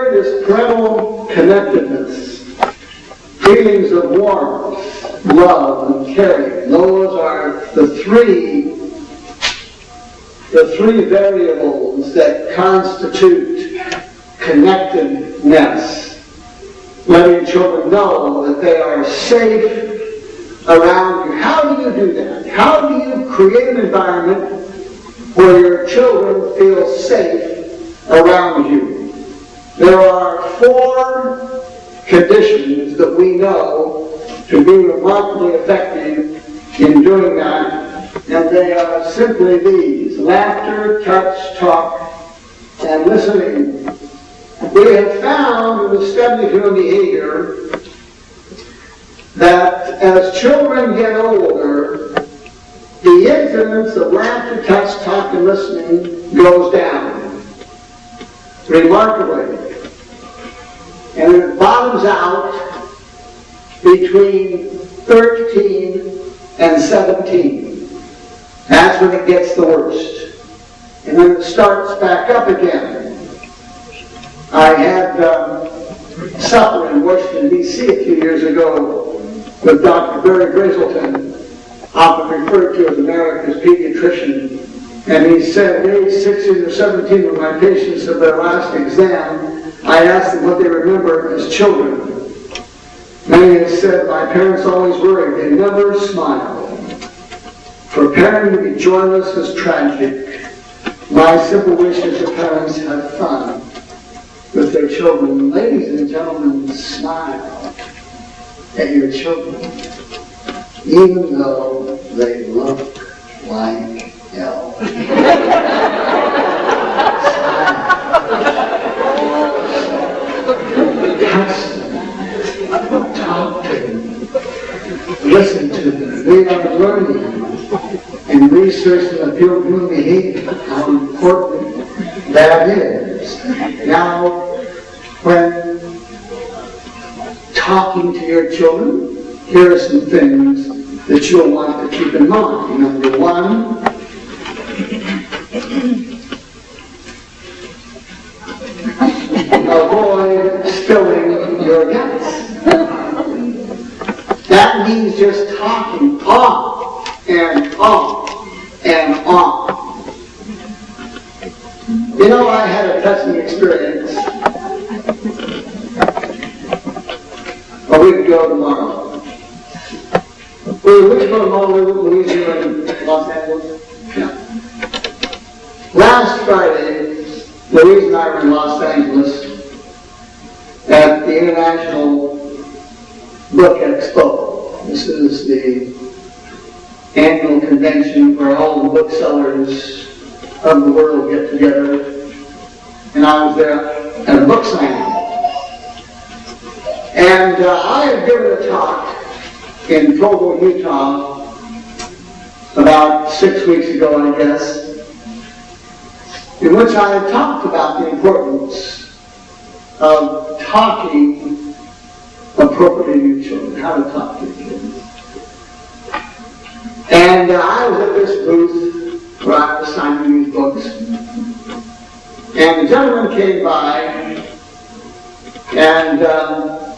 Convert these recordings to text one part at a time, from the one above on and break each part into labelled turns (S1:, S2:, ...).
S1: third is parental connectedness. Feelings of warmth, love, and caring. Those are the three variables that constitute connectedness. Letting children know that they are safe around you. How do you do that? How do you create an environment where your children feel safe around you? There are 4 conditions that we know to be remarkably effective in doing that, and they are simply these: laughter, touch, talk, and listening. We have found in the study of human behavior that as children get older, the incidence of laughter, touch, talk, and listening goes down remarkably. And it bottoms out between 13 and 17. That's when it gets the worst. And then it starts back up again. I had supper in Washington, D.C. a few years ago with Dr. Barry Grizzleton, often referred to as America's pediatrician. And he said, at age 16 or 17, when my patients have their last exam, I asked them what they remember as children. Many have said, my parents always worried. They never smiled. For a parent to be joyless is tragic. My simple wish is that parents have fun with their children. Ladies and gentlemen, smile at your children, even though they look like hell. Talk to them, listen to them. They are learning and researching the field of human behavior, how important that is. Now, when talking to your children, here are some things that you'll want to keep in mind. Number 1, avoid spilling your guts. That means just talking off and off and off. You know, I had a touching experience a week ago tomorrow. Which one of Louisiana in Los Angeles? Yeah. Last Friday, Louise and I were in Los Angeles at the International Book Expo. This is the annual convention where all the booksellers of the world get together. And I was there at a book signing. And I had given a talk in Provo, Utah about 6 weeks ago, I guess, in which I had talked about the importance of talking appropriately to your children, how to talk to your children. And I was at this booth where I was signing these books, and the gentleman came by, and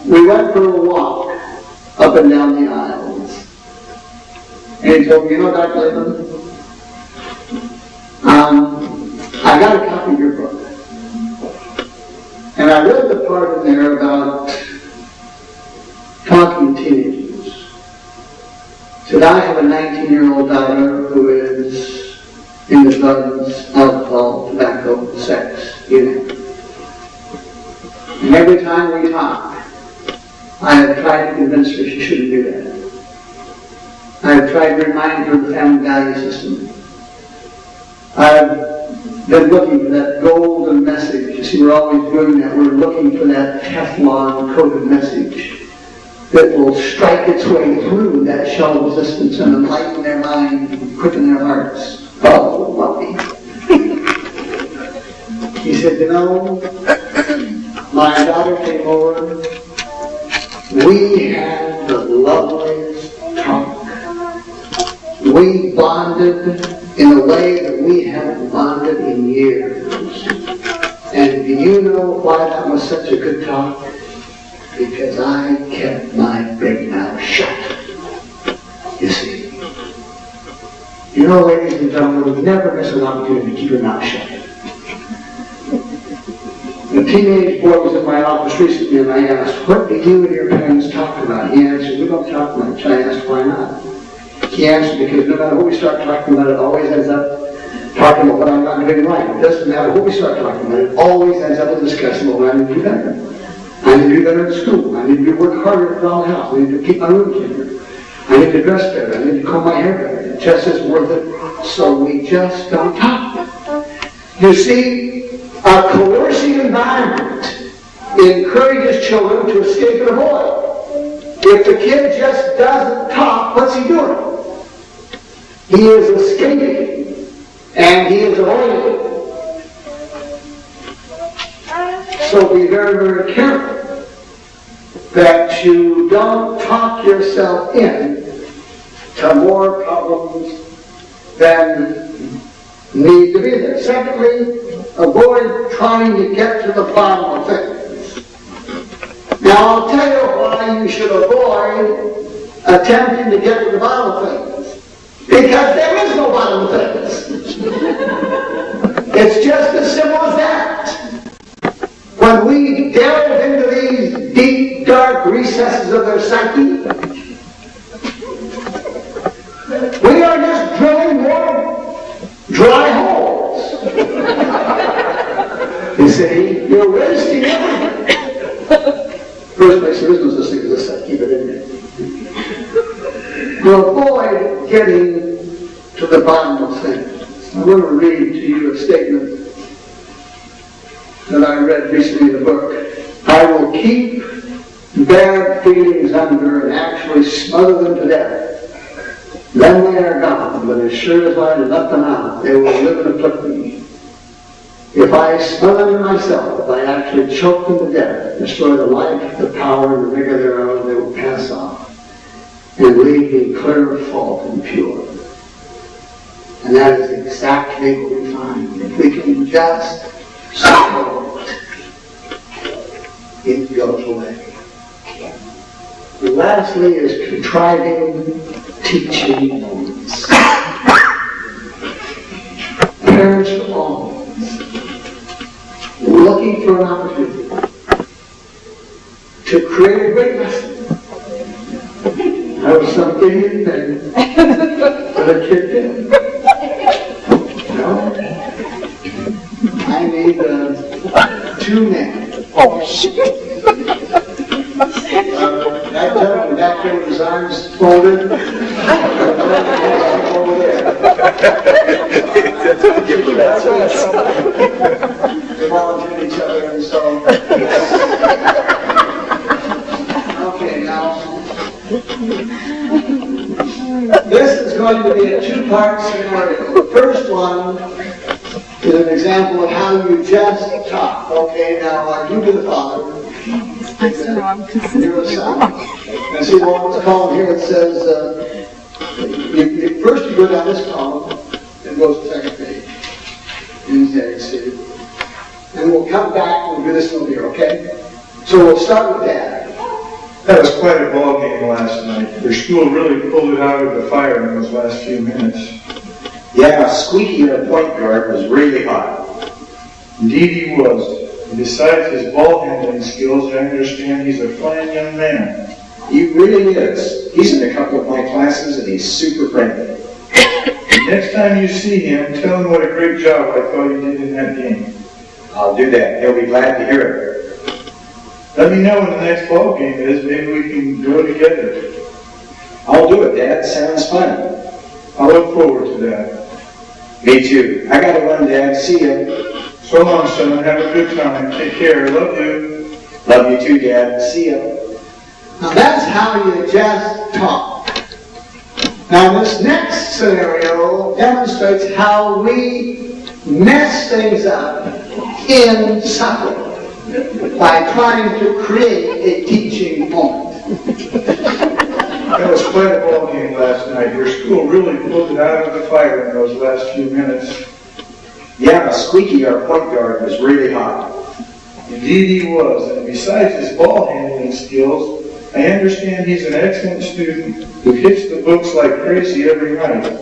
S1: we went for a walk up and down the aisles. And he told me, you know, Dr. Latham, I got a copy of your book. And I read the part in there about talking to teenagers. Said, I have a 19-year-old daughter who is in the drugs, alcohol, tobacco, sex, you know. And every time we talk, I have tried to convince her she shouldn't do that. I have tried to remind her of the family value system. I've been looking for that golden message. You see, we're always doing that. We're looking for that Teflon-coated message that will strike its way through that shell of resistance and enlighten their mind and quicken their hearts. Oh, puppy. He said, you know, my daughter came over. We had the loveliest talk. We bonded in a way that we haven't bonded in years. And the you know why that was such a good talk? Because I kept my big mouth shut. You see. You know, ladies and gentlemen, never miss an opportunity to keep your mouth shut. A teenage boy was in my office recently, and I asked, what do you and your parents talk about? He answered, we don't talk much. I asked, why not? He answered, because no matter what we start talking about, it always ends up talking about what I'm not doing right. It doesn't matter what we start talking about, it always ends up with discussing what I need to do better. I need to do better at school. I need to work harder around the house. I need to keep my room cleaner. I need to dress better. I need to comb my hair better. It just isn't worth it. So we just don't talk. You see, a coercive environment encourages children to escape and avoid. If the kid just doesn't talk, what's he doing? He is escaping. And he is avoiding. So be very, very careful that you don't talk yourself in to more problems than need to be there. Secondly, avoid trying to get to the bottom of things. Now, I'll tell you why you should avoid attempting to get to the bottom of things. Because there is no bottom of things. It's just as simple as that. When we delve into these deep, dark recesses of their psyche, we are just drilling more dry holes. You see, you're wasting everything. First place, there is no such thing as a psyche, keep it in there. To avoid getting to the bottom of things. I want to read to you a statement that I read recently in a book. I will keep bad feelings under and actually smother them to death. Then they are gone, but as sure as I let them out, they will live and afflict me. If I smother them myself, if I actually choke them to death, destroy the life, the power, and the vigor thereof, they will pass off and leave me clear of fault and pure. And that is exactly what we find. If we can just swallow it, it goes away. And lastly is contriving teaching moments. Parents are always looking for an opportunity to create a great lesson. That was some idiot thing that a kid did. No? I need 2 men.
S2: Oh, shit.
S1: That gentleman back there with his arms folded. Over there. They volunteered each other, and so. Okay, now. This is going to be a 2-part scenario. The first one is an example of how you just talk. Okay, now you be the father. You're the son. And see what's called here, it says, first you go down this column, and goes to the second page. See. And we'll come back and we'll do this one here, okay? So we'll start with Dad.
S3: That was quite a ball game last night. Their school really pulled it out of the fire in those last few minutes.
S2: Yeah, Squeaky, our point guard, was really hot.
S3: Indeed he was. And besides his ball handling skills, I understand he's a fine young man.
S2: He really is. He's in a couple of my classes and he's super friendly.
S3: Next time you see him, tell him what a great job I thought he did in that game.
S2: I'll do that. He'll be glad to hear it.
S3: Let me know when the next ball game is. Maybe we can go together.
S2: I'll do it, Dad. Sounds fun.
S3: I look forward to that.
S2: Me too. I gotta run, Dad. See ya.
S3: So long, son. Have a good time. Take care. Love you.
S2: Love you too, Dad. See ya.
S1: Now that's how you just talk. Now this next scenario demonstrates how we mess things up in subtle by trying to create a teaching moment.
S3: That was quite a ball game last night. Your school really pulled it out of the fire in those last few minutes.
S2: Yeah, Squeaky, our point guard, was really hot.
S3: Indeed he was. And besides his ball handling skills, I understand he's an excellent student who hits the books like crazy every night.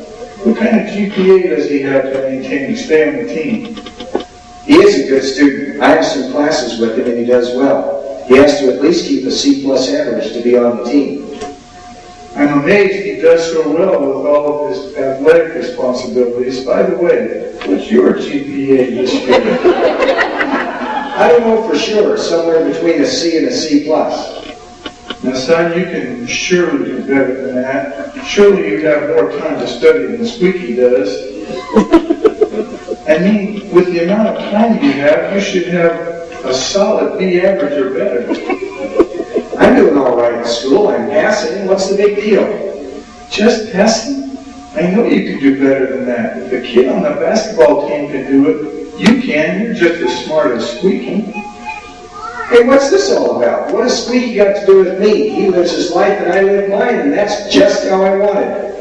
S3: What kind of GPA does he have to maintain to stay on the team?
S2: He is a good student. I have some classes with him and he does well. He has to at least keep a C+ average to be on the team.
S3: I'm amazed he does so well with all of his athletic responsibilities. By the way, what's your GPA this year?
S2: I don't know for sure. Somewhere between a C and a C+.
S3: Now, son, you can surely do better than that. Surely you have more time to study than Squeaky does. I mean, with the amount of time you have, you should have a solid B average or better.
S2: I'm doing all right in school. I'm passing. What's the big deal?
S3: Just passing? I know you can do better than that. If the kid on the basketball team can do it, you can. You're just as smart as Squeaky.
S2: Hey, what's this all about? What has Squeaky got to do with me? He lives his life and I live mine, and that's just how I want it.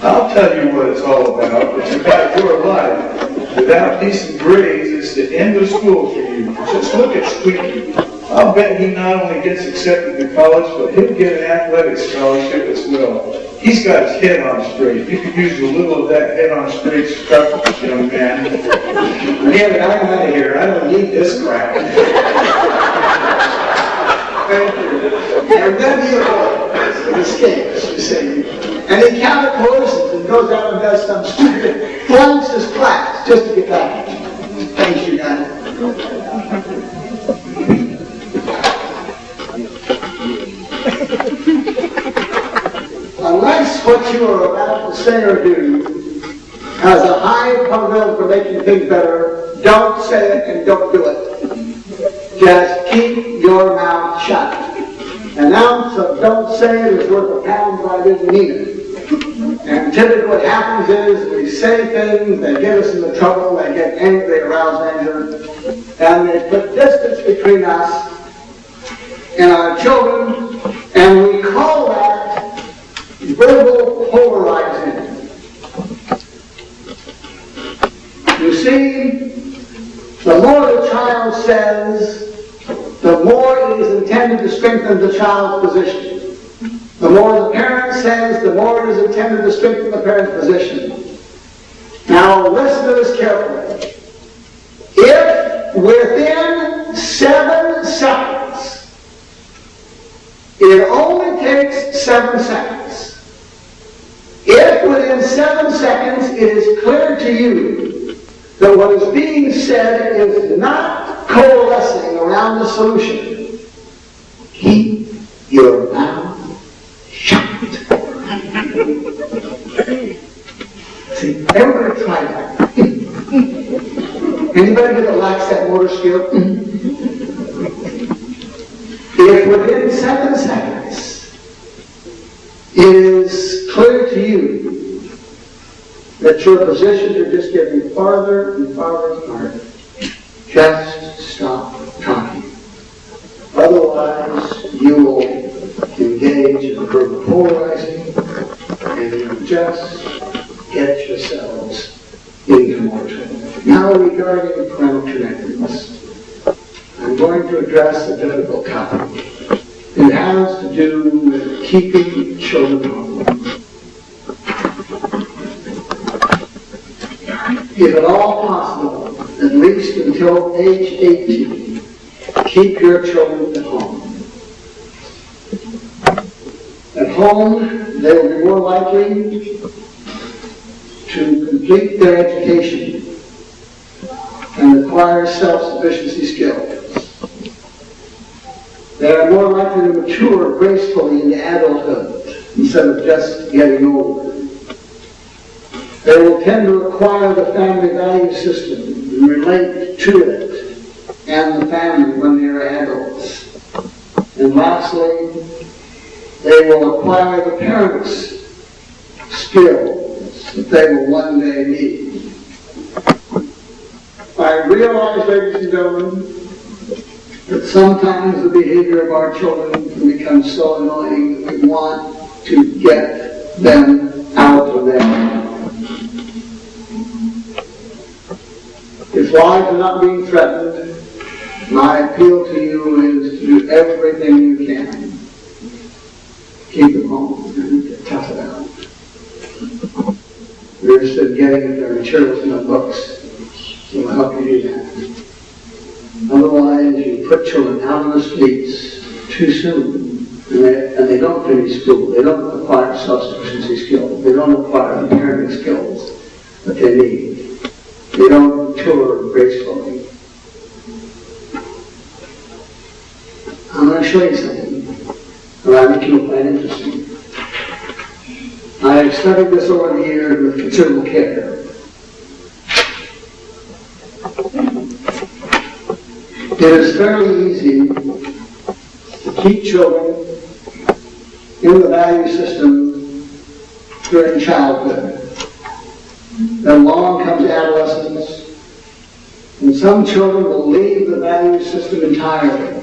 S3: I'll tell you what it's all about. It's about your life. Without decent grades, it's the end of school for you. Just look at Squeaky. I'll bet he not only gets accepted to college, but he'll get an athletic scholarship as well. He's got his head on straight. You could use a little of that head on straight stuff, young man.
S2: Yeah, but I'm out of here. I don't need this crap.
S1: Thank you. And then he escapes, you see. And he countercoerces and goes out and does some stupid, flunks his class just to get back. Thank you, guys. Unless what you are about to say or do has a high probability for making things better, don't say it and don't do it. Just keep your mouth shut. An ounce of don't say it is worth a pound if I didn't mean it. And typically what happens is we say things, they get us into trouble, they get angry, they arouse anger, and they put distance between us and our children, and we call that verbal polarizing. You see, the more the child says, the more it is intended to strengthen the child's position. The more the parent says, the more it is intended to strengthen the parent's position. Now listen to this carefully. If within 7 seconds, it only takes 7 seconds. If within 7 seconds it is clear to you that what is being said is not coalescing around the solution, keep your mouth shut. See, everybody try that. Anybody that lacks that motor skill? If within 7 seconds it is clear to you that your positions are just getting farther and farther apart, just stop talking. Otherwise, you will engage in verbal polarizing and you just get yourselves into more trouble. Now regarding parental connectedness, I'm going to address a difficult topic. It has to do with keeping children home. If at all possible, at least until age 18, keep your children at home. At home, they will be more likely to complete their education and acquire self-sufficiency skills. They are more likely to mature gracefully into adulthood instead of just getting older. They will tend to acquire the family value system and relate to it and the family when they are adults. And lastly, they will acquire the parents' skills that they will one day need. I realize, ladies and gentlemen, that sometimes the behavior of our children can become so annoying that we want to get them out of there. If lives are not being threatened, My appeal to you is to do everything you can. Keep them home and tough it out. We're interested in getting their materials in the books, so we'll help you do that. Otherwise, you put children out on the streets too soon, and they don't finish school. They don't acquire self-sufficiency skills. They don't acquire the parenting skills that they need. They don't mature gracefully. I'm going to show you something that I think you'll find interesting. I have studied this over the years with considerable care. It is fairly easy to keep children in the value system during childhood. Then along comes adolescence, and some children will leave the value system entirely.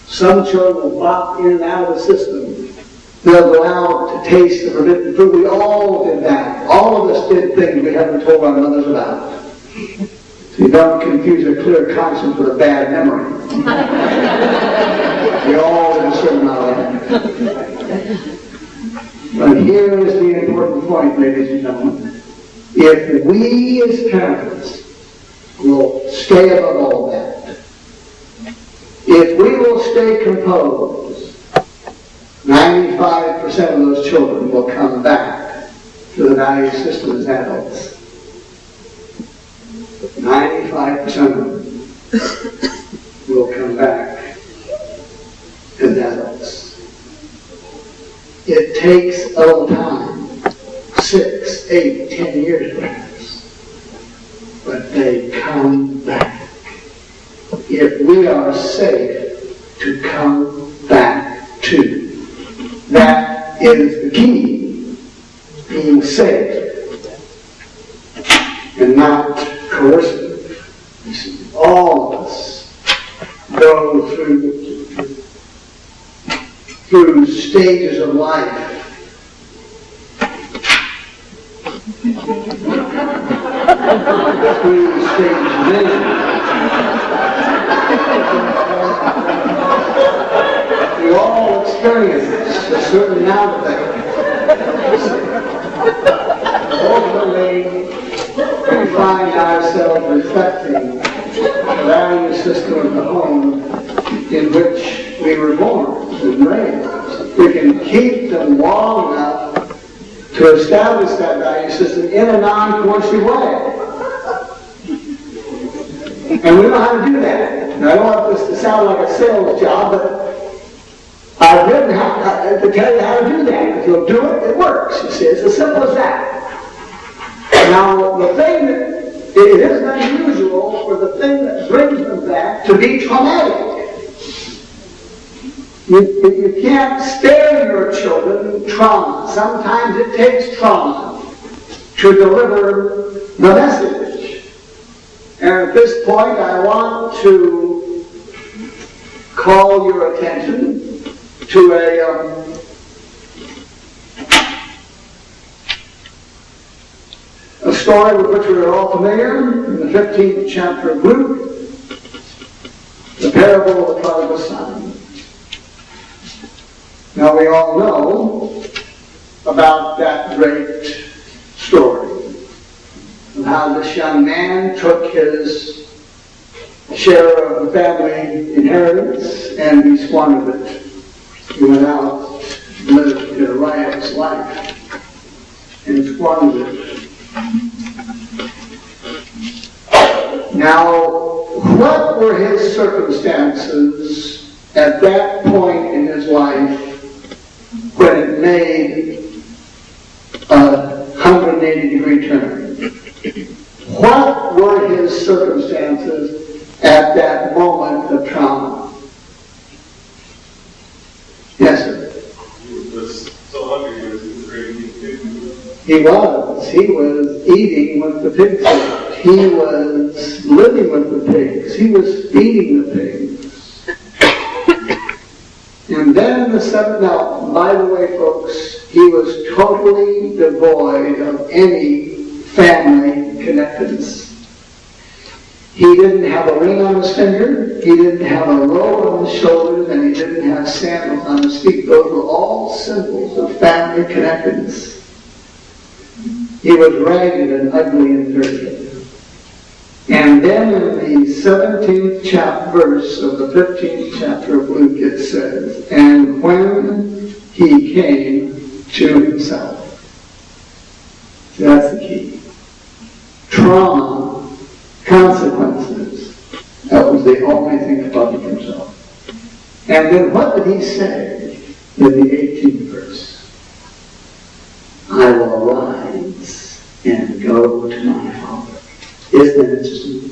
S1: Some children will pop in and out of the system. They'll go out to taste the forbidden fruit. We all did that. All of us did things we haven't told our mothers about. So you don't confuse a clear conscience with a bad memory. We all did a certain amount of that. But here is the important point, ladies and gentlemen. If we as parents will stay above all that, if we will stay composed, 95% of those children will come back to the value system as adults. 95% of them will come back as adults. It takes a little time, 6, 8, 10 years perhaps, but they come back. If we are safe to come back to. That is the key, being safe and not coercive. You see, all of us go through stages of life. Through stages of life. We all experience a certain amount of that. Ultimately, we find ourselves reflecting the value system of the home in which we were born and raised. We can keep them long enough to establish that value system in a non-coercive way. And we know how to do that. Now, I don't want this to sound like a sales job, but I've written to tell you how to do that. If you'll do it, it works. You see, it's as simple as that. Now, the thing that it isn't unusual for the thing that brings them back to be traumatic. You can't spare your children trauma. Sometimes it takes trauma to deliver the message. And at this point, I want to call your attention to a story with which we're all familiar in the 15th chapter of Luke, the parable of the prodigal son. Now we all know about that great story of how this young man took his share of the family inheritance and he squandered it. He went out, lived a riotous life, and squandered it. Now, what were his circumstances at that point in his life when it made a 180-degree turn? What were his circumstances at that moment of trauma? Yes, sir.
S4: He was so hungry he was eating pig.
S1: He was eating with the pigs. He was living with the pigs. He was feeding the pigs. And then now, by the way, folks, he was totally devoid of any family connectedness. He didn't have a ring on his finger, he didn't have a robe on his shoulders, and he didn't have sandals on his feet. Those were all symbols of family connectedness. He was ragged and ugly and dirty. And then in the 17th verse of the 15th chapter of Luke, it says, and when he came to himself. That's the key. Trauma, consequences. That was the only thing above himself. And then what did he say in the 18th verse? I will arise and go to my Father. Isn't that interesting?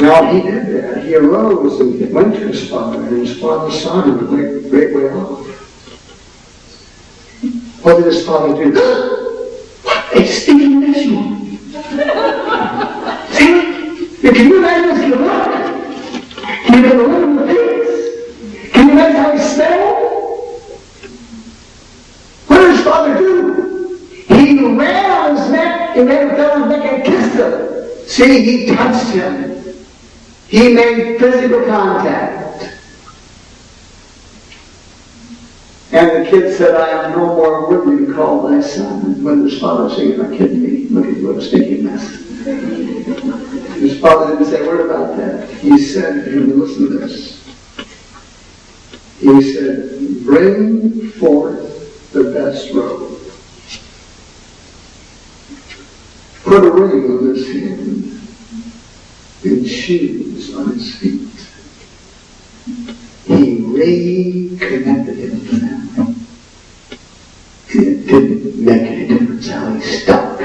S1: Now he did that. He arose and he went to his father, and his father saw him a great way off. What did his father do? What a stinking mess you are! See? Can you imagine this look? Can you live in the pigs? Can you imagine how he smelled? What did his father do? He ran on his neck and ran down his neck and kissed him. See, he touched him. He made physical contact. And the kid said, I am no more worthy to call thy son. And when his father said, you're not kidding me. Look at you, what a stinking mess. His father didn't say a word about that. He said to him, listen to this. He said, bring forth the best robe. Put a ring on his hand and shoes on his feet. He reconnected him to them. And it didn't make any difference how he stuck.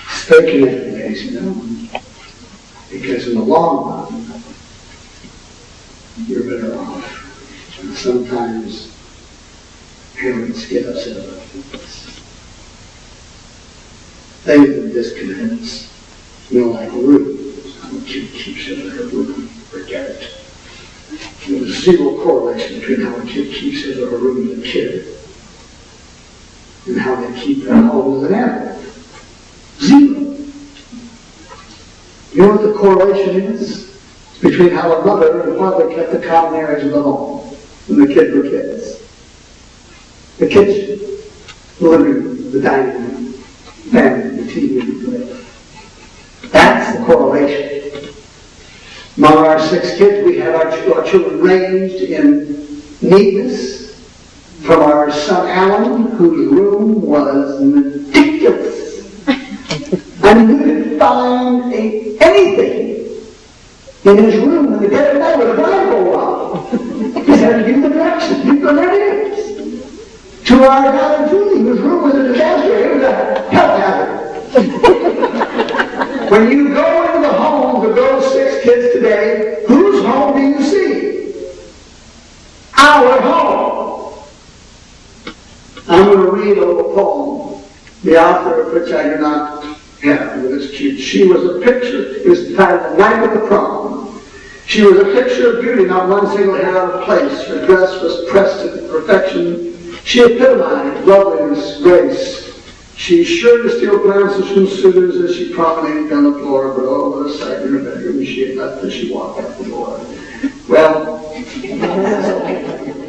S1: Stay connected, guys, you know. Because in the long run, you're better off. And sometimes parents get upset about this. Things that disconnect us. You know, like Ruth. How a kid keeps it in her room. Forget it. There's zero correlation between how a kid keeps it in her room and a kid and how they keep their home as an animal. Zero. You know what the correlation is? It's between how a mother and father kept the common areas of the home when the kids were kids. The kitchen, the living room, the dining room, family, the TV, the play. That's the correlation. Among our 6 kids, we had our children ranged in neatness. From our son Alan, whose room was ridiculous. I mean, you could find anything in his room in the dead of night with a blindfold on. He had to give the directions. You go there it is. To our daughter Julie, whose room was a disaster. It was a health hazard. When you go into the homes of those 6 kids today, whose home do you see? Our home. I'm going to read a little poem, the author of which I do not have, but it's cute. She was a picture. It was entitled The Night of the Prom. She was a picture of beauty, not one single hair out of place. Her dress was pressed to perfection. She epitomized loveliness, grace. She sure to steal glances from suitors as she promenaded down the floor, but oh, what a sight in her bedroom she had left as she walked out the door. Well, that's okay.